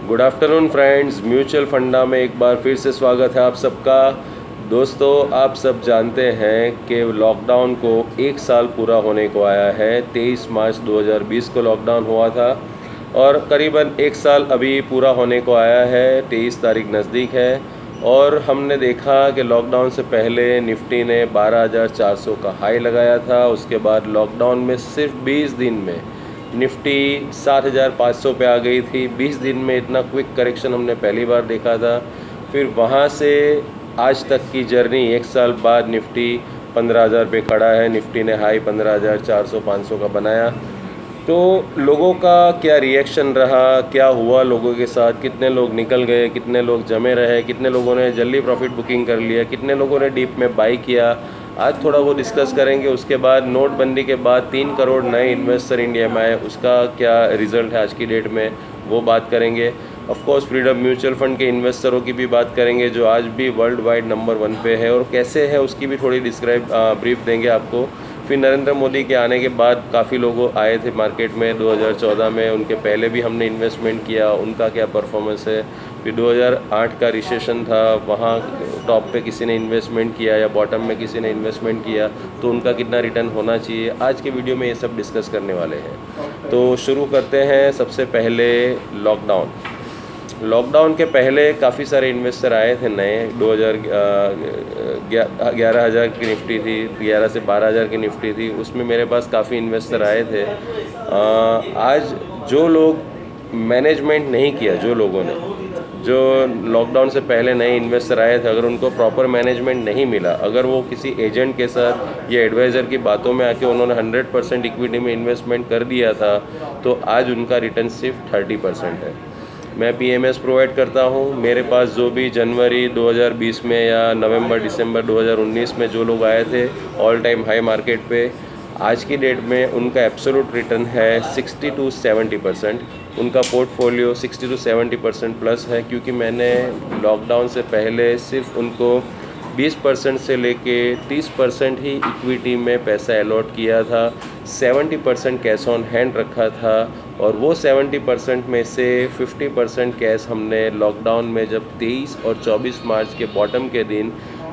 Good afternoon friends, mutual फंडा में एक बार फिर से स्वागत है आप सबका। दोस्तों, आप सब जानते हैं कि लॉकडाउन को एक साल पूरा होने को आया है। 23 मार्च 2020 को लॉकडाउन हुआ था और करीबन एक साल अभी पूरा होने को आया है। 23 तारीख नज़दीक है और हमने देखा कि लॉकडाउन से पहले निफ्टी ने 12,400 का हाई लगाया था। उसके बाद लॉकडाउन में सिर्फ 20 दिन में निफ्टी 7,500 पे आ गई थी। 20 दिन में इतना क्विक करेक्शन हमने पहली बार देखा था। फिर वहाँ से आज तक की जर्नी, एक साल बाद निफ्टी 15,000 पे खड़ा है। निफ्टी ने हाई 15,400 500 का बनाया। तो लोगों का क्या रिएक्शन रहा, क्या हुआ लोगों के साथ, कितने लोग निकल गए, कितने लोग जमे रहे, कितने लोगों ने जल्दी प्रॉफिट बुकिंग कर लिया, कितने लोगों ने डीप में बाई किया, आज थोड़ा वो डिस्कस करेंगे। उसके बाद नोटबंदी के बाद 3 करोड़ नए इन्वेस्टर इंडिया में आए, उसका क्या रिज़ल्ट है आज की डेट में, वो बात करेंगे। Of course freedom mutual fund के इन्वेस्टरों की भी बात करेंगे जो आज भी वर्ल्ड वाइड नंबर 1 पे है और कैसे है उसकी भी थोड़ी ब्रीफ देंगे आपको। फिर नरेंद्र मोदी के आने के बाद काफ़ी लोग आए थे मार्केट में 2014 में, उनके पहले भी हमने इन्वेस्टमेंट किया, उनका क्या परफॉर्मेंस है। फिर 2008 का रिसेशन था, वहाँ टॉप पे किसी ने इन्वेस्टमेंट किया या बॉटम में किसी ने इन्वेस्टमेंट किया, तो उनका कितना रिटर्न होना चाहिए। आज के वीडियो में ये सब डिस्कस करने वाले हैं। तो शुरू करते हैं। सबसे पहले लॉकडाउन के पहले काफ़ी सारे इन्वेस्टर आए थे नए। 11,000 की निफ्टी थी, 11 से 12,000 की निफ्टी थी, उसमें मेरे पास काफ़ी इन्वेस्टर आए थे। आज जो लोग मैनेजमेंट नहीं किया, जो लॉकडाउन से पहले नए इन्वेस्टर आए थे, अगर उनको प्रॉपर मैनेजमेंट नहीं मिला, अगर वो किसी एजेंट के साथ या एडवाइज़र की बातों में आके उन्होंने 100% इक्विटी में इन्वेस्टमेंट कर दिया था, तो आज उनका रिटर्न सिर्फ 30% है। मैं PMS प्रोवाइड करता हूँ। मेरे पास जो भी जनवरी 2020 में या नवंबर दिसंबर 2019 में जो लोग आए थे ऑल टाइम हाई मार्केट पे, आज की डेट में उनका एब्सोल्यूट रिटर्न है 60 to 70%। उनका पोर्टफोलियो 60 to 70% प्लस है, क्योंकि मैंने लॉकडाउन से पहले सिर्फ उनको 20% से लेके 30% ही इक्विटी में पैसा अलॉट किया था, 70% कैश ऑन हैंड रखा था और वो 70% में से 50% कैश हमने लॉकडाउन में जब 23 और 24 मार्च के बॉटम के दिन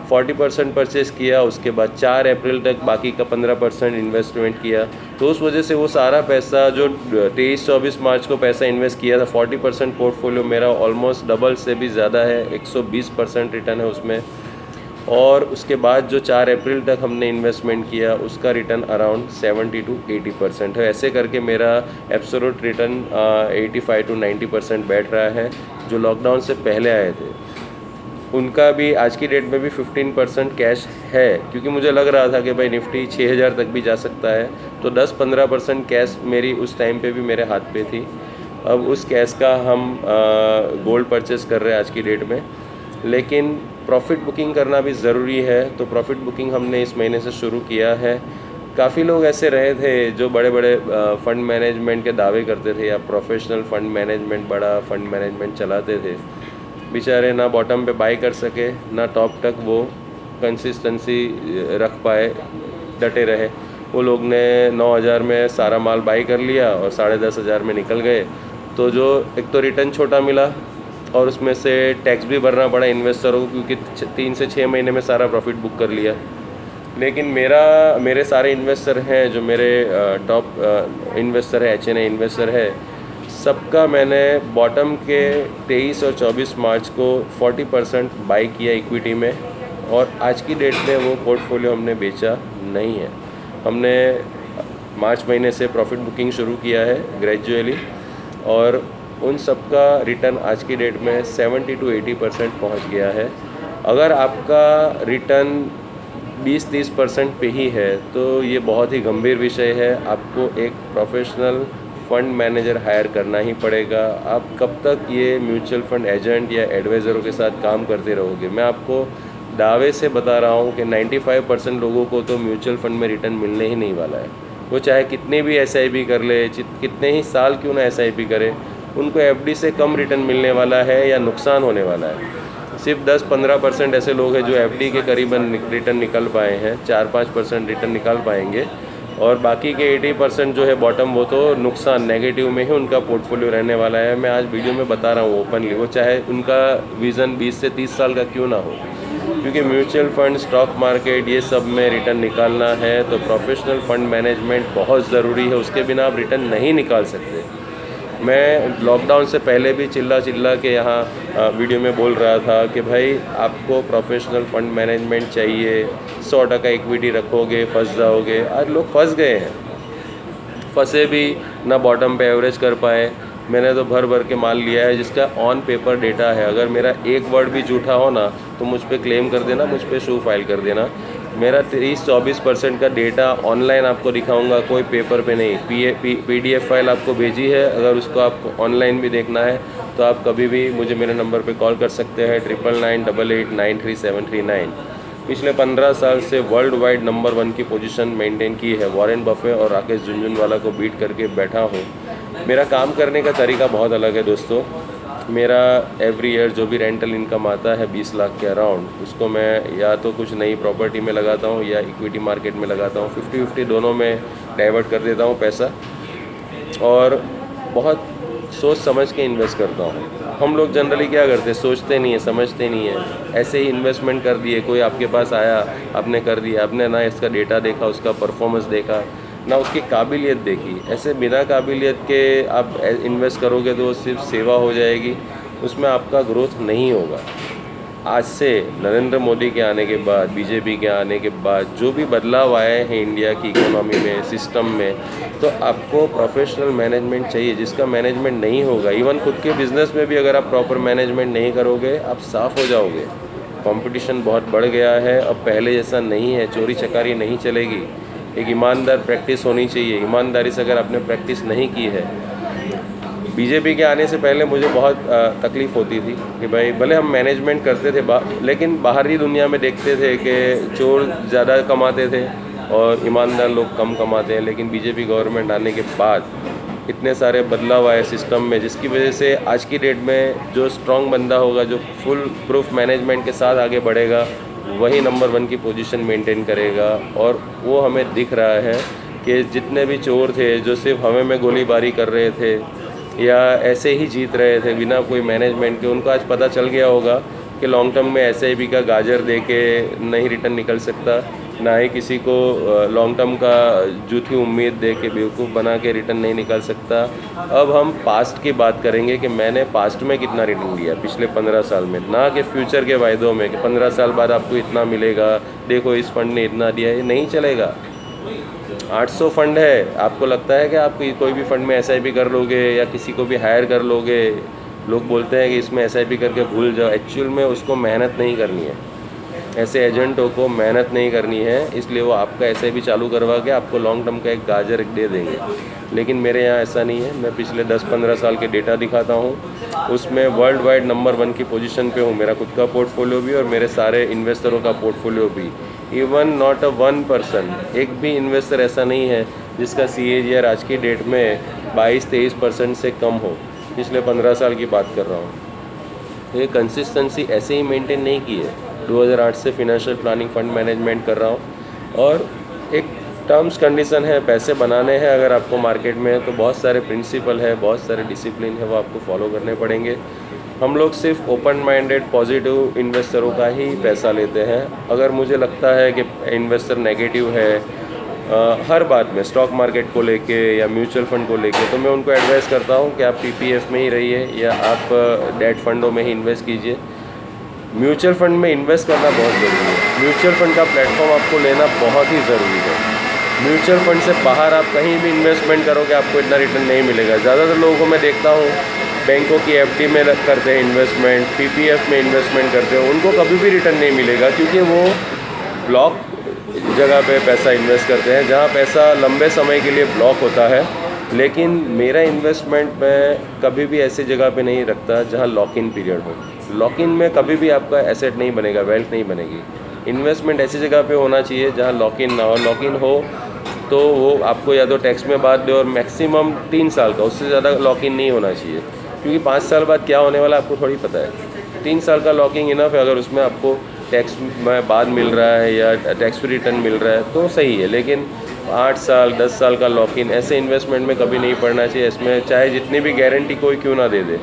40% परचेस किया, उसके बाद 4 अप्रैल तक बाकी का 15% इन्वेस्टमेंट किया। तो उस वजह से वो सारा पैसा जो 23-24 मार्च को पैसा इन्वेस्ट किया था, 40% पोर्टफोलियो मेरा ऑलमोस्ट डबल से भी ज़्यादा है, 120% रिटर्न है उसमें। और उसके बाद जो 4 अप्रैल तक हमने इन्वेस्टमेंट किया, उसका रिटर्न अराउंड 70 to 80% है। ऐसे करके मेरा एब्सोल्यूट रिटर्न 85 to 90% बैठ रहा है। जो लॉकडाउन से पहले आए थे उनका भी आज की डेट में भी 15% कैश है, क्योंकि मुझे लग रहा था कि भाई निफ्टी 6,000 तक भी जा सकता है, तो 10-15% कैश मेरी उस टाइम पे भी मेरे हाथ पे थी। अब उस कैश का हम गोल्ड परचेस कर रहे हैं आज की डेट में। लेकिन प्रॉफिट बुकिंग करना भी ज़रूरी है, तो प्रॉफिट बुकिंग हमने इस महीने से शुरू किया है। काफ़ी लोग ऐसे रहे थे जो बड़े बड़े फ़ंड मैनेजमेंट के दावे करते थे या प्रोफेशनल फ़ंड मैनेजमेंट, बड़ा फ़ंड मैनेजमेंट चलाते थे, बेचारे ना बॉटम पे बाई कर सके, ना टॉप तक वो कंसिस्टेंसी रख पाए, डटे रहे। वो लोग ने 9,000 में सारा माल बाई कर लिया और 10,500 में निकल गए। तो जो एक तो रिटर्न छोटा मिला और उसमें से टैक्स भी भरना पड़ा इन्वेस्टरों को, क्योंकि 3 से 6 महीने में सारा प्रॉफिट बुक कर लिया। लेकिन मेरे सारे इन्वेस्टर हैं जो मेरे टॉप इन्वेस्टर है, HNI इन्वेस्टर है, सबका मैंने बॉटम के 23 और 24 मार्च को 40% बाई किया इक्विटी में और आज की डेट में वो पोर्टफोलियो हमने बेचा नहीं है। हमने मार्च महीने से प्रॉफिट बुकिंग शुरू किया है ग्रेजुअली और उन सब का रिटर्न आज की डेट में 70 to 80% पहुँच गया है। अगर आपका रिटर्न 20-30% पे ही है तो ये बहुत ही गंभीर विषय है। आपको एक प्रोफेशनल फ़ंड मैनेजर हायर करना ही पड़ेगा। आप कब तक ये म्यूचुअल फ़ंड एजेंट या एडवाइज़रों के साथ काम करते रहोगे? मैं आपको दावे से बता रहा हूँ कि 95% लोगों को तो म्यूचुअल फ़ंड में रिटर्न मिलने ही नहीं वाला है। वो चाहे कितनी भी SIP कर ले, कितने ही साल क्यों ना SIP करे, उनको FD से कम रिटर्न मिलने वाला है या नुकसान होने वाला है। सिर्फ 10-15% ऐसे लोग हैं जो FD के करीबन रिटर्न निकल पाए हैं, 4-5% रिटर्न निकाल पाएंगे। और बाकी के 80% जो है बॉटम, वो तो नुकसान नेगेटिव में ही उनका पोर्टफोलियो रहने वाला है। मैं आज वीडियो में बता रहा हूँ ओपनली, वो चाहे उनका विज़न 20 से 30 साल का क्यों ना हो, क्योंकि म्यूचुअल फंड, स्टॉक मार्केट, ये सब में रिटर्न निकालना है तो प्रोफेशनल फंड मैनेजमेंट बहुत ज़रूरी है। उसके बिना आप रिटर्न नहीं निकाल सकते। मैं लॉकडाउन से पहले भी चिल्ला के यहाँ वीडियो में बोल रहा था कि भाई आपको प्रोफेशनल फंड मैनेजमेंट चाहिए, 100% इक्विटी रखोगे फंस जाओगे। आज लोग फंस गए हैं, फंसे भी ना बॉटम पे एवरेज कर पाए। मैंने तो भर के माल लिया है जिसका ऑन पेपर डेटा है। अगर मेरा एक वर्ड भी झूठा हो ना तो मुझ पे क्लेम कर देना, मुझ पे शू फाइल कर देना। मेरा 30-24% का डेटा ऑनलाइन आपको दिखाऊंगा, कोई पेपर पे नहीं। PDF फाइल आपको भेजी है, अगर उसको आपको ऑनलाइन भी देखना है तो आप कभी भी मुझे मेरे नंबर पे कॉल कर सकते हैं, 9998893739। पिछले 15 साल से वर्ल्ड वाइड नंबर 1 की पोजीशन मेंटेन की है। वॉरेन बफे और राकेश झुनझुनवाला को बीट करके बैठा हूँ। मेरा काम करने का तरीका बहुत अलग है दोस्तों। मेरा एवरी ईयर जो भी रेंटल इनकम आता है 20 लाख के अराउंड, उसको मैं या तो कुछ नई प्रॉपर्टी में लगाता हूँ या इक्विटी मार्केट में लगाता हूँ। 50-50 दोनों में डाइवर्ट कर देता हूँ पैसा, और बहुत सोच समझ के इन्वेस्ट करता हूँ। हम लोग जनरली क्या करते हैं, सोचते नहीं है, समझते नहीं है, ऐसे ही इन्वेस्टमेंट कर दिए। कोई आपके पास आया, आपने कर दिया, आपने ना इसका डेटा देखा, उसका परफॉर्मेंस देखा, ना उसकी काबिलियत देखी। ऐसे बिना काबिलियत के आप इन्वेस्ट करोगे तो सिर्फ सेवा हो जाएगी, उसमें आपका ग्रोथ नहीं होगा। आज से नरेंद्र मोदी के आने के बाद, बीजेपी के आने के बाद जो भी बदलाव आए हैं इंडिया की इकोनॉमी में, सिस्टम में, तो आपको प्रोफेशनल मैनेजमेंट चाहिए। जिसका मैनेजमेंट नहीं होगा, इवन खुद के बिज़नेस में भी अगर आप प्रॉपर मैनेजमेंट नहीं करोगे, आप साफ़ हो जाओगे। कंपटीशन बहुत बढ़ गया है, अब पहले जैसा नहीं है, चोरी चकारी नहीं चलेगी। एक ईमानदार प्रैक्टिस होनी चाहिए। ईमानदारी से अगर आपने प्रैक्टिस नहीं की है, बीजेपी के आने से पहले मुझे बहुत तकलीफ़ होती थी कि भाई भले हम मैनेजमेंट करते थे लेकिन बाहरी दुनिया में देखते थे कि चोर ज़्यादा कमाते थे और ईमानदार लोग कम कमाते हैं। लेकिन बीजेपी गवर्नमेंट आने के बाद इतने सारे बदलाव आए सिस्टम में, जिसकी वजह से आज की डेट में जो स्ट्रॉन्ग बंदा होगा, जो फुल प्रूफ मैनेजमेंट के साथ आगे बढ़ेगा, वही नंबर 1 की पोजीशन मेंटेन करेगा। और वो हमें दिख रहा है कि जितने भी चोर थे जो सिर्फ हमें में गोलीबारी कर रहे थे या ऐसे ही जीत रहे थे बिना कोई मैनेजमेंट के, उनको आज पता चल गया होगा कि लॉन्ग टर्म में SIP का गाजर दे के नहीं रिटर्न निकल सकता, ना ही किसी को लॉन्ग टर्म का झूठी उम्मीद दे के बेवकूफ़ बना के रिटर्न नहीं निकाल सकता। अब हम पास्ट की बात करेंगे कि मैंने पास्ट में कितना रिटर्न लिया पिछले 15 साल में, ना कि फ्यूचर के वायदों में कि 15 साल बाद आपको इतना मिलेगा, देखो इस फंड ने इतना दिया। ये नहीं चलेगा। 800 फंड है, आपको लगता है कि आप कोई भी फंड में SIP कर लोगे या किसी को भी हायर कर लोगे। लोग बोलते हैं कि इसमें SIP करके भूल जाओ, एक्चुअल में उसको मेहनत नहीं करनी है। ऐसे एजेंटों को मेहनत नहीं करनी है, इसलिए वो आपका SIP चालू करवा के आपको लॉन्ग टर्म का एक गाजर दे देंगे। लेकिन मेरे यहाँ ऐसा नहीं है। मैं पिछले 10-15 साल के डेटा दिखाता हूँ, उसमें वर्ल्ड वाइड नंबर 1 की पोजीशन पे हूँ। मेरा खुद का पोर्टफोलियो भी और मेरे सारे इन्वेस्टरों का पोर्टफोलियो भी। इवन नॉट अ 1%, एक भी इन्वेस्टर ऐसा नहीं है जिसका CAGR आज की डेट में 22-23% से कम हो। पिछले 15 साल की बात कर रहा हूँ। ये कंसिस्टेंसी ऐसे ही मेंटेन नहीं की है। 2008 से फिनेंशियल प्लानिंग फंड मैनेजमेंट कर रहा हूँ, और एक टर्म्स कंडीशन है, पैसे बनाने हैं अगर आपको मार्केट में, तो बहुत सारे प्रिंसिपल है, बहुत सारे डिसिप्लिन है, वो आपको फॉलो करने पड़ेंगे। हम लोग सिर्फ ओपन माइंडेड पॉजिटिव इन्वेस्टरों का ही पैसा लेते हैं। अगर मुझे लगता है कि इन्वेस्टर नेगेटिव है हर बात में, स्टॉक मार्केट को लेके या म्यूचुअल फंड को लेके, तो मैं उनको एडवाइस करता हूँ कि आप PPF में ही रहिए या आप डेट फंडों में ही इन्वेस्ट कीजिए। म्यूचुअल फंड में इन्वेस्ट करना बहुत ज़रूरी है। म्यूचुअल फंड का प्लेटफॉर्म आपको लेना बहुत ही ज़रूरी है। म्यूचुअल फंड से बाहर आप कहीं भी इन्वेस्टमेंट करोगे, आपको इतना रिटर्न नहीं मिलेगा। ज़्यादातर लोगों को मैं देखता हूँ बैंकों की FD में करते हैं इन्वेस्टमेंट, PPF में इन्वेस्टमेंट करते हैं, उनको कभी भी रिटर्न नहीं मिलेगा, क्योंकि वो ब्लॉक जगह पे पैसा इन्वेस्ट करते हैं जहाँ पैसा लंबे समय के लिए ब्लॉक होता है। लेकिन मेरा इन्वेस्टमेंट मैं कभी भी ऐसी जगह पे नहीं रखता जहाँ लॉक इन पीरियड हो। लॉक इन में कभी भी आपका एसेट नहीं बनेगा, वेल्थ नहीं बनेगी। इन्वेस्टमेंट ऐसी जगह पे होना चाहिए जहाँ लॉक इन ना हो। लॉक इन हो तो वो आपको या तो टैक्स में बात दे, और मैक्सिमम 3 साल का, उससे ज़्यादा लॉक इन नहीं होना चाहिए, क्योंकि 5 साल बाद क्या होने वाला आपको थोड़ी पता है। 3 साल का लॉकिंग इनफ है। अगर उसमें आपको टैक्स में बाद मिल रहा है या टैक्स फ्री रिटर्न मिल रहा है तो सही है, लेकिन 8 साल 10 साल का लॉक इन, ऐसे इन्वेस्टमेंट में कभी नहीं पड़ना चाहिए। इसमें चाहे जितनी भी गारंटी कोई क्यों ना दे दे,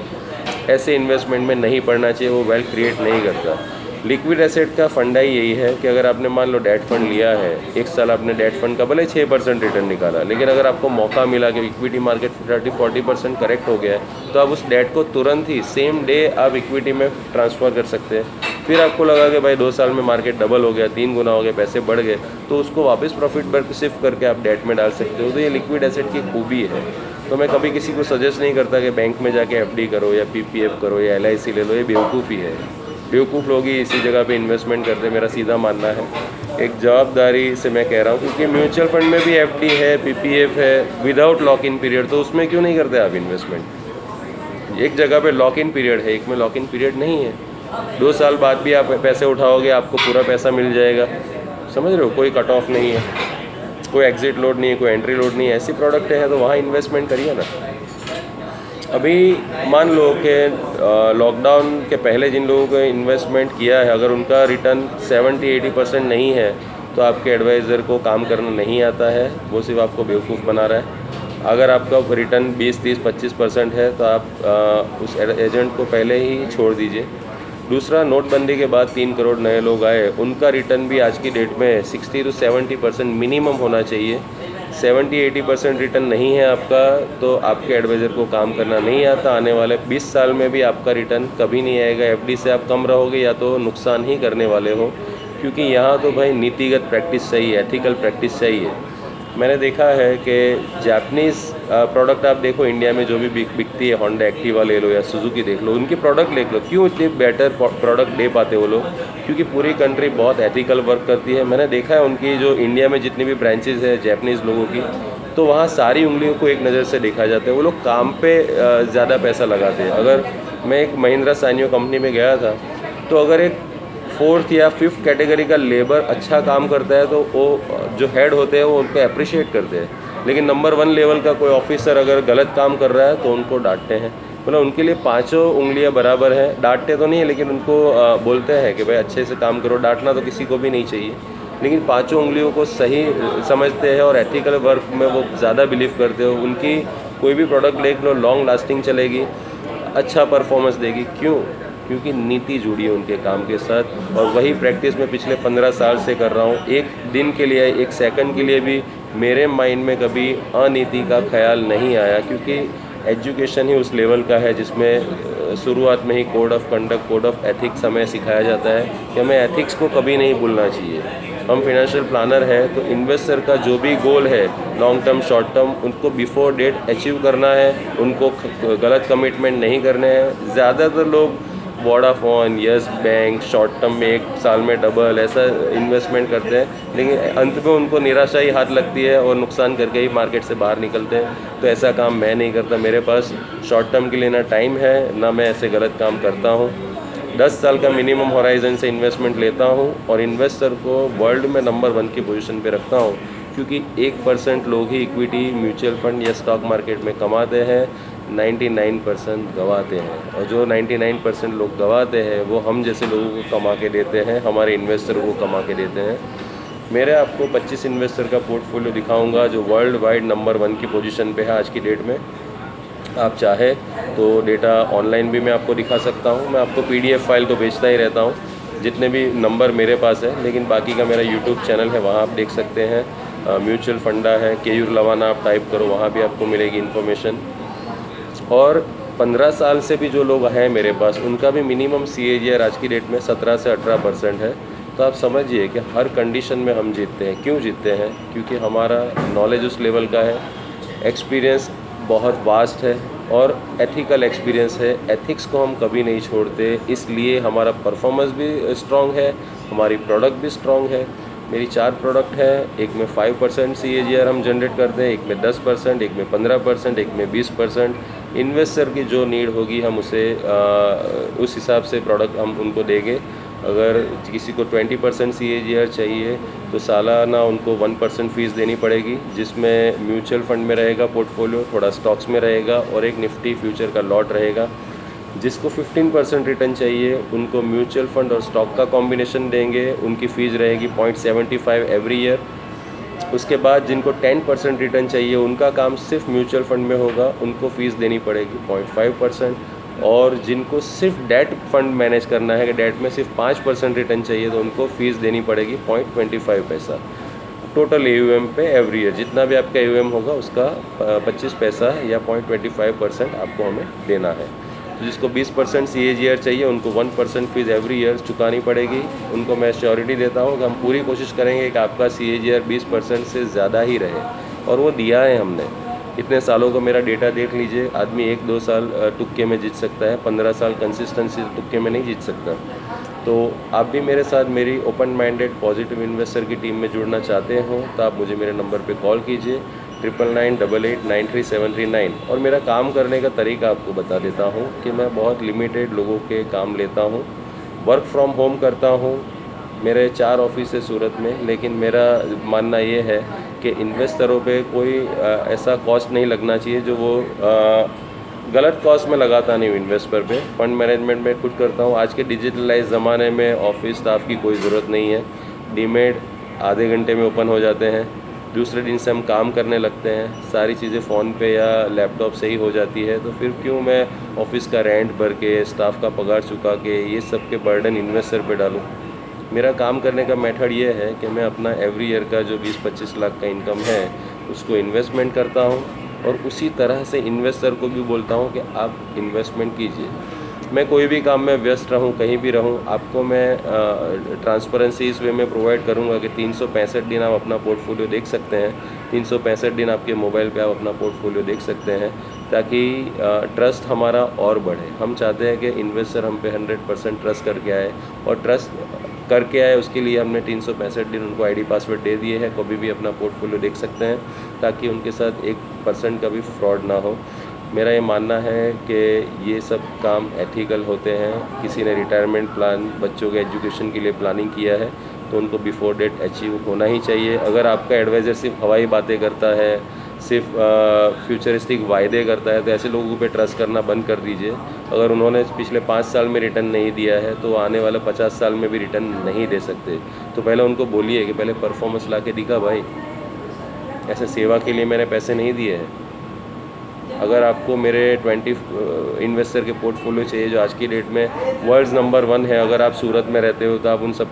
ऐसे इन्वेस्टमेंट में नहीं पड़ना चाहिए, वो वेल्थ क्रिएट नहीं करता। लिक्विड एसेट का फंडा ही यही है कि अगर आपने मान लो डेट फंड लिया है, 1 साल आपने डेट फंड का भले 6% रिटर्न निकाला, लेकिन अगर आपको मौका मिला कि इक्विटी मार्केट 30-40% करेक्ट हो गया है, तो आप उस डेट को तुरंत ही सेम डे आप इक्विटी में ट्रांसफ़र कर सकते हैं। फिर आपको लगा कि भाई 2 साल में मार्केट डबल हो गया, 3 गुना हो गया, पैसे बढ़ गए, तो उसको वापस प्रॉफिट पर शिफ्ट करके आप डेट में डाल सकते हो। तो ये लिक्विड एसेट की खूबी है। तो मैं कभी किसी को सजेस्ट नहीं करता कि बैंक में जाके एफडी करो या पीपीएफ करो या एलआईसी ले लो, ये बेवकूफ़ी है। बेवकूफ़ लोग ही इसी जगह पे इन्वेस्टमेंट करते हैं, मेरा सीधा मानना है। एक जवाबदारी से मैं कह रहा हूँ, क्योंकि म्यूचुअल फंड में भी एफडी है, पीपीएफ है विदाउट लॉक इन पीरियड, तो उसमें क्यों नहीं करते आप इन्वेस्टमेंट? एक जगह पे लॉक इन पीरियड है, एक में लॉक इन पीरियड नहीं है। 2 साल बाद भी आप पैसे उठाओगे, आपको पूरा पैसा मिल जाएगा। समझ रहे हो? कोई कट ऑफ नहीं है, कोई एग्जिट लोड नहीं है, कोई एंट्री लोड नहीं है। ऐसी प्रोडक्ट है तो वहाँ इन्वेस्टमेंट करिए ना। अभी मान लो कि लॉकडाउन के पहले जिन लोगों को इन्वेस्टमेंट किया है, अगर उनका रिटर्न 70-80% नहीं है, तो आपके एडवाइज़र को काम करना नहीं आता है, वो सिर्फ आपको बेवकूफ़ बना रहा है। अगर आपका रिटर्न 20-30-25% है, तो आप उस एजेंट को पहले ही छोड़ दीजिए। दूसरा, नोटबंदी के बाद 3 करोड़ नए लोग आए, उनका रिटर्न भी आज की डेट में 60-70% मिनिमम होना चाहिए। 70-80% रिटर्न नहीं है आपका, तो आपके एडवाइज़र को काम करना नहीं आता। आने वाले 20 साल में भी आपका रिटर्न कभी नहीं आएगा। एफडी से आप कम रहोगे या तो नुकसान ही करने वाले हो, क्योंकि यहाँ तो भाई नीतिगत प्रैक्टिस चाहिए, एथिकल प्रैक्टिस चाहिए। मैंने देखा है कि जापानीज़ प्रोडक्ट आप देखो, इंडिया में जो भी बिकती है, होंडा एक्टिवा ले लो या सुजुकी देख लो, उनकी प्रोडक्ट देख लो, क्यों इतने बेटर प्रोडक्ट दे पाते वो लोग? क्योंकि पूरी कंट्री बहुत एथिकल वर्क करती है। मैंने देखा है उनकी जो इंडिया में जितनी भी ब्रांचेज़ है जापानीज़ लोगों की, तो वहाँ सारी उंगलियों को एक नज़र से देखा जाता है। वो लोग काम पे ज़्यादा पैसा लगाते हैं। अगर मैं एक महिंद्रा सानियो कंपनी में गया था, तो अगर एक 4th या 5th कैटेगरी का लेबर अच्छा काम करता है, तो वो जो हेड होते हैं वो उनको अप्रिशिएट करते हैं। लेकिन नंबर 1 लेवल का कोई ऑफिसर अगर गलत काम कर रहा है, तो उनको डांटते हैं। मतलब उनके लिए 5 उंगलियां बराबर हैं। डांटते तो नहीं है, लेकिन उनको बोलते हैं कि भाई अच्छे से काम करो। डांटना तो किसी को भी नहीं चाहिए, लेकिन 5 उंगलियों को सही समझते हैं और एथिकल वर्क में वो ज़्यादा बिलीव करते हो। उनकी कोई भी प्रोडक्ट देख लो, लॉन्ग लास्टिंग चलेगी, अच्छा परफॉर्मेंस देगी। क्यों? क्योंकि नीति जुड़ी है उनके काम के साथ। और वही प्रैक्टिस मैं पिछले 15 साल से कर रहा हूँ। एक दिन के लिए, एक सेकंड के लिए भी मेरे माइंड में कभी अनीति का ख्याल नहीं आया, क्योंकि एजुकेशन ही उस लेवल का है जिसमें शुरुआत में ही code of conduct, code of ethics हमें सिखाया जाता है कि हमें एथिक्स को कभी नहीं भूलना चाहिए। हम फाइनेंशियल प्लानर है, तो इन्वेस्टर का जो भी गोल है, लॉन्ग टर्म, शॉर्ट टर्म, उनको बिफोर डेट अचीव करना है। उनको गलत कमिटमेंट नहीं करने हैं। ज़्यादातर लोग Vodafone, yes bank, short term में 1 साल में डबल ऐसा इन्वेस्टमेंट करते हैं, लेकिन अंत में उनको निराशा ही हाथ लगती है और नुकसान करके ही मार्केट से बाहर निकलते हैं। तो ऐसा काम मैं नहीं करता। मेरे पास शॉर्ट टर्म के लिए ना टाइम है, ना मैं ऐसे गलत काम करता हूँ। 10 साल का मिनिमम होराइजन से इन्वेस्टमेंट लेता हूँ और इन्वेस्टर को वर्ल्ड में नंबर 1 की पोजीशन पे रखता हूँ, क्योंकि 1% लोग ही इक्विटी, म्यूचुअल फंड या स्टॉक मार्केट में कमाते हैं, 99% गंवाते हैं। और जो 99% लोग गंवाते हैं, वो हम जैसे लोगों को कमा के देते हैं, हमारे इन्वेस्टर को कमा के देते हैं। मेरे आपको 25 इन्वेस्टर का पोर्टफोलियो दिखाऊंगा जो वर्ल्ड वाइड नंबर 1 की पोजीशन पे है आज की डेट में। आप चाहे तो डेटा ऑनलाइन भी मैं आपको दिखा सकता हूँ। मैं आपको PDF फाइल तो भेजता ही रहता हूँ, जितने भी नंबर मेरे पास है, लेकिन बाकी का मेरा YouTube चैनल है, वहाँ आप देख सकते हैं। म्यूचुअल फंडा है, केयूर लवाना आप टाइप करो, वहाँ भी आपको मिलेगी इन्फॉर्मेशन। और 15 साल से भी जो लोग हैं मेरे पास, उनका भी मिनिमम CAGR आज की डेट में 17 से 18% है। तो आप समझिए कि हर कंडीशन में हम जीतते हैं। क्यों जीतते हैं? क्योंकि हमारा नॉलेज उस लेवल का है, एक्सपीरियंस बहुत वास्ट है और एथिकल एक्सपीरियंस है। एथिक्स को हम कभी नहीं छोड़ते, इसलिए हमारा परफॉर्मेंस भी स्ट्रॉन्ग है, हमारी प्रोडक्ट भी स्ट्रॉन्ग है। मेरी 4 प्रोडक्ट है, एक में 5% CAGR हम जनरेट करते हैं, एक में 10%, एक में 15%, एक में 20%। इन्वेस्टर की जो नीड होगी हम उसे उस हिसाब से प्रोडक्ट हम उनको देंगे। अगर किसी को 20% CAGR चाहिए, तो सालाना उनको 1% फ़ीस देनी पड़ेगी, जिसमें म्यूचुअल फंड में रहेगा पोर्टफोलियो, थोड़ा स्टॉक्स में रहेगा और एक निफ्टी फ्यूचर का लॉट रहेगा। जिसको 15% रिटर्न चाहिए, उनको म्यूचुअल फंड और स्टॉक का कॉम्बिनेशन देंगे। उनकी फ़ीस रहेगी 0.75 एवरी ईयर। उसके बाद जिनको 10% रिटर्न चाहिए उनका काम सिर्फ म्यूचुअल फंड में होगा, उनको फ़ीस देनी पड़ेगी 0.5%। और जिनको सिर्फ डेट फंड मैनेज करना है कि डेट में सिर्फ 5% रिटर्न चाहिए तो उनको फ़ीस देनी पड़ेगी 0.25 पैसा। टोटल AUM पे एवरी ईयर जितना भी आपका AUM होगा उसका 25 पैसा या 0.25% आपको हमें देना है। तो जिसको 20% CAGR चाहिए उनको 1% फीस एवरी ईयर चुकानी पड़ेगी। उनको मैं श्योरिटी देता हूँ कि हम पूरी कोशिश करेंगे कि आपका CAGR 20% से ज़्यादा ही रहे, और वो दिया है हमने। इतने सालों का मेरा डेटा देख लीजिए, आदमी 1-2 साल तुक्के में जीत सकता है, 15 साल कंसिस्टेंसी तुक्के में नहीं जीत सकता। तो आप भी मेरे साथ मेरी ओपन माइंडेड पॉजिटिव इन्वेस्टर की टीम में जुड़ना चाहते हो तो आप मुझे मेरे नंबर पे कॉल कीजिए 9998893739। और मेरा काम करने का तरीका आपको बता देता हूँ कि मैं बहुत लिमिटेड लोगों के काम लेता हूँ, वर्क फ्रॉम होम करता हूँ। मेरे 4 ऑफिस है सूरत में, लेकिन मेरा मानना ये है कि इन्वेस्टरों पे कोई ऐसा कॉस्ट नहीं लगना चाहिए जो वो गलत कॉस्ट में लगाता नहीं हूँ इन्वेस्टर पे। फंड मैनेजमेंट में खुद करता हूँ। आज के डिजिटलाइज ज़माने में ऑफिस स्टाफ की कोई ज़रूरत नहीं है। डीमेट आधे घंटे में ओपन हो जाते हैं, दूसरे दिन से हम काम करने लगते हैं, सारी चीज़ें फ़ोन पे या लैपटॉप से ही हो जाती है। तो फिर क्यों मैं ऑफिस का रेंट भर के, स्टाफ का पगार चुका के ये सब के बर्डन इन्वेस्टर पे डालूँ। मेरा काम करने का मेथड ये है कि मैं अपना एवरी ईयर का जो 20-25 लाख का इनकम है उसको इन्वेस्टमेंट करता हूँ, और उसी तरह से इन्वेस्टर को भी बोलता हूँ कि आप इन्वेस्टमेंट कीजिए। मैं कोई भी काम में व्यस्त रहूँ, कहीं भी रहूँ, आपको मैं ट्रांसपेरेंसी इस वे में प्रोवाइड करूँगा कि 365 दिन आप अपना पोर्टफोलियो देख सकते हैं। 365 दिन आपके मोबाइल पे आप अपना पोर्टफोलियो देख सकते हैं, ताकि ट्रस्ट हमारा और बढ़े। हम चाहते हैं कि इन्वेस्टर हम पे 100% ट्रस्ट करके आए, और ट्रस्ट करके आए उसके लिए हमने 365 दिन उनको ID पासवर्ड दे दिए हैं। कभी भी अपना पोर्टफोलियो देख सकते हैं, ताकि उनके साथ 1% का भी फ्रॉड ना हो। मेरा ये मानना है कि ये सब काम एथिकल होते हैं। किसी ने रिटायरमेंट प्लान, बच्चों के एजुकेशन के लिए प्लानिंग किया है तो उनको बिफोर डेट अचीव होना ही चाहिए। अगर आपका एडवाइज़र सिर्फ हवाई बातें करता है, सिर्फ फ्यूचरिस्टिक वायदे करता है, तो ऐसे लोगों पे ट्रस्ट करना बंद कर दीजिए। अगर उन्होंने पिछले 5 साल में रिटर्न नहीं दिया है तो आने वाले 50 साल में भी रिटर्न नहीं दे सकते। तो पहले उनको बोलिए कि पहले परफॉर्मेंस ला के दिखा भाई, ऐसे सेवा के लिए मैंने पैसे नहीं दिए हैं। अगर आपको मेरे 20 इन्वेस्टर के पोर्टफोलियो चाहिए जो आज की डेट में वर्ल्ड नंबर 1 है, अगर आप सूरत में रहते हो तो आप उन सब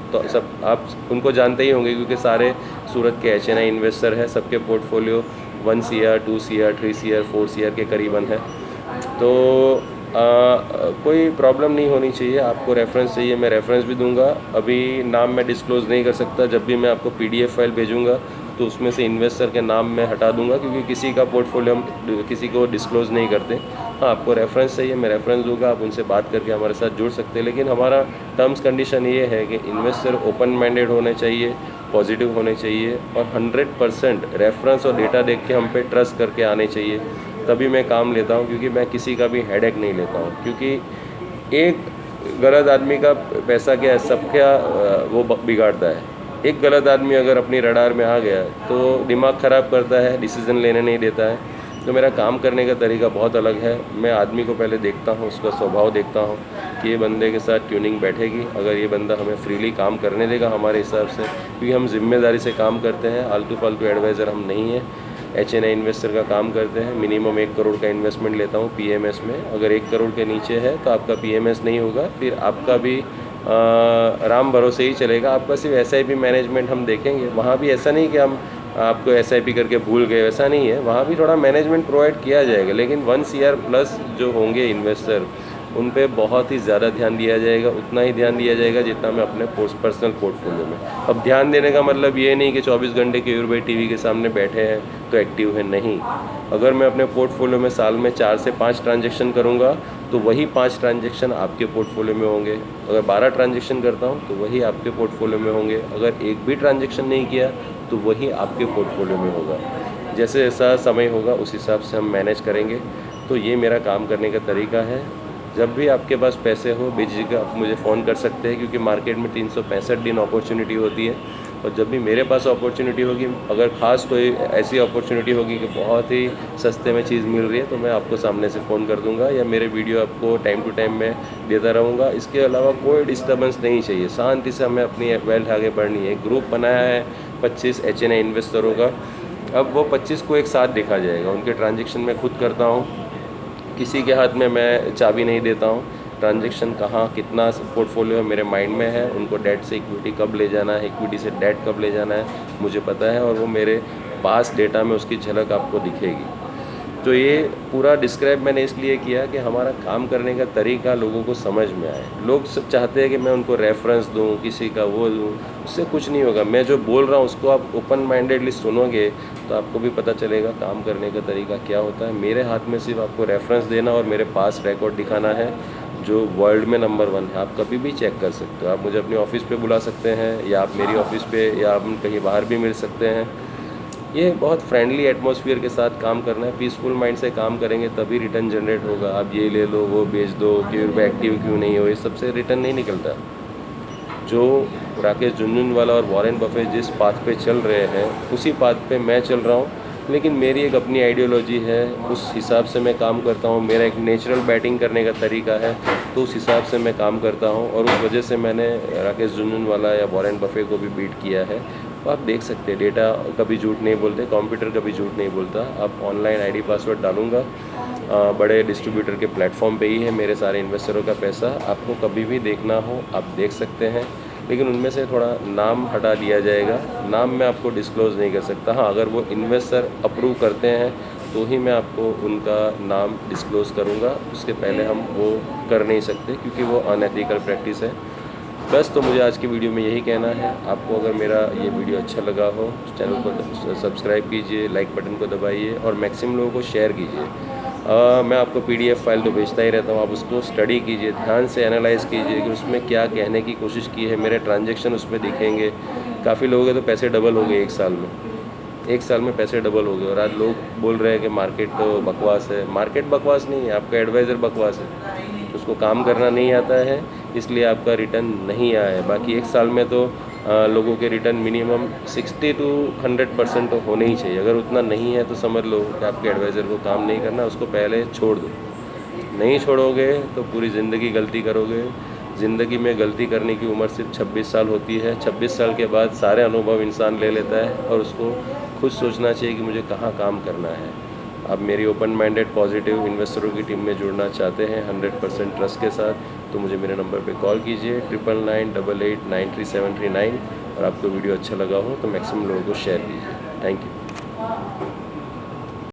आप उनको जानते ही होंगे, क्योंकि सारे सूरत के HNI इन्वेस्टर हैं। सबके portfolio 1 CR, 2 CR, 3 CR, 4 CR के करीबन है। तो कोई प्रॉब्लम नहीं होनी चाहिए। आपको रेफरेंस चाहिए, मैं रेफरेंस भी दूंगा। अभी नाम मैं डिस्क्लोज़ नहीं कर सकता। जब भी मैं आपको PDF फाइल भेजूंगा तो उसमें से इन्वेस्टर के नाम मैं हटा दूंगा, क्योंकि किसी का पोर्टफोलियो हम किसी को डिस्क्लोज़ नहीं करते। हाँ, आपको रेफरेंस चाहिए, मैं रेफरेंस दूंगा, आप उनसे बात करके हमारे साथ जुड़ सकते हैं। लेकिन हमारा टर्म्स कंडीशन ये है कि इन्वेस्टर ओपन माइंडेड होने चाहिए, पॉजिटिव होने चाहिए, और 100% रेफरेंस और डेटा देख के हम पे ट्रस्ट करके आने चाहिए। तभी मैं काम लेता हूँ, क्योंकि मैं किसी का भी हेडेक नहीं लेता हूँ। क्योंकि एक गलत आदमी का पैसा क्या है, सब क्या वो बिगाड़ता है। एक गलत आदमी अगर अपनी रडार में आ गया तो दिमाग ख़राब करता है, डिसीज़न लेने नहीं देता है। तो मेरा काम करने का तरीका बहुत अलग है। मैं आदमी को पहले देखता हूँ, उसका स्वभाव देखता हूँ कि ये बंदे के साथ ट्यूनिंग बैठेगी, अगर ये बंदा हमें फ्रीली काम करने देगा हमारे हिसाब से, क्योंकि हम जिम्मेदारी से काम करते हैं। आलतू फालतू एडवाइज़र हम नहीं हैं। HNI इन्वेस्टर का काम करते हैं। मिनिमम 1 करोड़ का इन्वेस्टमेंट लेता हूँ PMS में। अगर 1 करोड़ के नीचे है तो आपका PMS नहीं होगा, फिर आपका भी राम भरोसे ही चलेगा। आपका सिर्फ SIP मैनेजमेंट हम देखेंगे। वहाँ भी ऐसा नहीं कि हम आपको SIP करके भूल गए, वैसा नहीं है। वहाँ भी थोड़ा मैनेजमेंट प्रोवाइड किया जाएगा, लेकिन 1 CR प्लस जो होंगे इन्वेस्टर, उन पे बहुत ही ज़्यादा ध्यान दिया जाएगा। उतना ही ध्यान दिया जाएगा जितना मैं अपने पर्सनल पोर्टफोलियो में। अब ध्यान देने का मतलब ये नहीं कि 24 घंटे केयूर भाई TV के सामने बैठे हैं तो एक्टिव है, नहीं। अगर मैं अपने पोर्टफोलियो में साल में 4 से 5 ट्रांजेक्शन करूँगा तो वही 5 ट्रांजेक्शन आपके पोर्टफोलियो में होंगे। अगर 12 ट्रांजेक्शन करता हूँ तो वही आपके पोर्टफोलियो में होंगे। अगर एक भी ट्रांजेक्शन नहीं किया तो वही आपके पोर्टफोलियो में होगा। जैसे जैसा समय होगा उस हिसाब से हम मैनेज करेंगे। तो ये मेरा काम करने का तरीका है। जब भी आपके पास पैसे हो बेझिझक आप मुझे फ़ोन कर सकते हैं, क्योंकि मार्केट में 365 दिन अपॉर्चुनिटी होती है। और जब भी मेरे पास अपॉर्चुनिटी होगी, अगर ख़ास कोई ऐसी अपॉर्चुनिटी होगी कि बहुत ही सस्ते में चीज़ मिल रही है, तो मैं आपको सामने से फ़ोन कर दूंगा, या मेरे वीडियो आपको टाइम टू टाइम मैं देता रहूँगा। इसके अलावा कोई डिस्टर्बेंस नहीं चाहिए। शांति से हमें अपनी वेल्थ आगे बढ़नी है। एक ग्रुप बनाया है 25 HNI इन्वेस्टरों का। अब वो 25 को एक साथ देखा जाएगा, उनके ट्रांजेक्शन मैं खुद करता हूँ, किसी के हाथ में मैं चाबी नहीं देता हूँ। ट्रांजेक्शन कहाँ कितना पोर्टफोलियो मेरे माइंड में है, उनको डेट से इक्विटी कब ले जाना है, इक्विटी से डेट कब ले जाना है मुझे पता है, और वो मेरे पास डेटा में उसकी झलक आपको दिखेगी। तो ये पूरा डिस्क्राइब मैंने इसलिए किया कि हमारा काम करने का तरीका लोगों को समझ में आए। लोग सब चाहते हैं कि मैं उनको रेफरेंस दूं, किसी का वो दूं, उससे कुछ नहीं होगा। मैं जो बोल रहा हूँ उसको आप ओपन माइंडेडली सुनोगे तो आपको भी पता चलेगा काम करने का तरीका क्या होता है। मेरे हाथ में सिर्फ आपको रेफरेंस देना और मेरे पास रिकॉर्ड दिखाना है जो वर्ल्ड में नंबर 1 है। आप कभी भी चेक कर सकते हो, आप मुझे अपने ऑफिस पे बुला सकते हैं, या आप मेरी ऑफिस पे, या आप कहीं बाहर भी मिल सकते हैं। ये बहुत फ्रेंडली एटमॉस्फेयर के साथ काम करना है, पीसफुल माइंड से काम करेंगे तभी रिटर्न जनरेट होगा। आप ये ले लो, वो बेच दो, क्यों एक्टिव क्यों नहीं हो, ये सबसे रिटर्न नहीं निकलता। जो राकेश झुनझुनवाला और वॉरेन बफेट जिस पाथ पे चल रहे हैं उसी पाथ पे मैं चल रहा हूँ, लेकिन मेरी एक अपनी आइडियोलॉजी है, उस हिसाब से मैं काम करता हूँ। मेरा एक नेचुरल बैटिंग करने का तरीका है, तो उस हिसाब से मैं काम करता हूँ, और उस वजह से मैंने राकेश झुनझुनवाला या वॉरेन बफेट को भी बीट किया है। तो आप देख सकते हैं, डेटा कभी झूठ नहीं बोलते, कंप्यूटर कभी झूठ नहीं बोलता। आप ऑनलाइन आईडी पासवर्ड डालूंगा, बड़े डिस्ट्रीब्यूटर के प्लेटफॉर्म पे ही है मेरे सारे इन्वेस्टरों का पैसा। आपको कभी भी देखना हो आप देख सकते हैं, लेकिन उनमें से थोड़ा नाम हटा दिया जाएगा। नाम मैं आपको डिस्क्लोज़ नहीं कर सकता। हाँ, अगर वो इन्वेस्टर अप्रूव करते हैं तो ही मैं आपको उनका नाम डिस्क्लोज़ करूँगा, उसके पहले हम वो कर नहीं सकते क्योंकि वो अनएथिकल प्रैक्टिस है। बस, तो मुझे आज की वीडियो में यही कहना है। आपको अगर मेरा ये वीडियो अच्छा लगा हो तो चैनल को सब्सक्राइब कीजिए, लाइक बटन को दबाइए और मैक्सिमम लोगों को शेयर कीजिए। मैं आपको PDF फाइल तो भेजता ही रहता हूँ, आप उसको स्टडी कीजिए, ध्यान से एनालाइज़ कीजिए कि उसमें क्या कहने की कोशिश की है। मेरे ट्रांजेक्शन उसमें दिखेंगे। काफ़ी लोगों के तो पैसे डबल हो गए 1 साल में, 1 साल में पैसे डबल हो गए। और आज लोग बोल रहे हैं कि मार्केट तो बकवास है। मार्केट बकवास नहीं है, आपका एडवाइज़र बकवास है, उसको काम करना नहीं आता है, इसलिए आपका रिटर्न नहीं आया है। बाकी 1 साल में तो लोगों के रिटर्न मिनिमम 60 to 100% तो होने ही चाहिए। अगर उतना नहीं है तो समझ लो कि आपके एडवाइज़र को काम नहीं करना, उसको पहले छोड़ दो। नहीं छोड़ोगे तो पूरी ज़िंदगी गलती करोगे। ज़िंदगी में गलती करने की उम्र सिर्फ 26 साल होती है। 26 साल के बाद सारे अनुभव इंसान ले लेता है और उसको खुद सोचना चाहिए कि मुझे कहाँ काम करना है। आप मेरी ओपन माइंडेड पॉजिटिव इन्वेस्टरों की टीम में जुड़ना चाहते हैं 100% ट्रस्ट के साथ, तो मुझे मेरे नंबर पे कॉल कीजिए 9998893739। और आपको वीडियो अच्छा लगा हो तो मैक्सिमम लोगों को शेयर कीजिए। Thank you.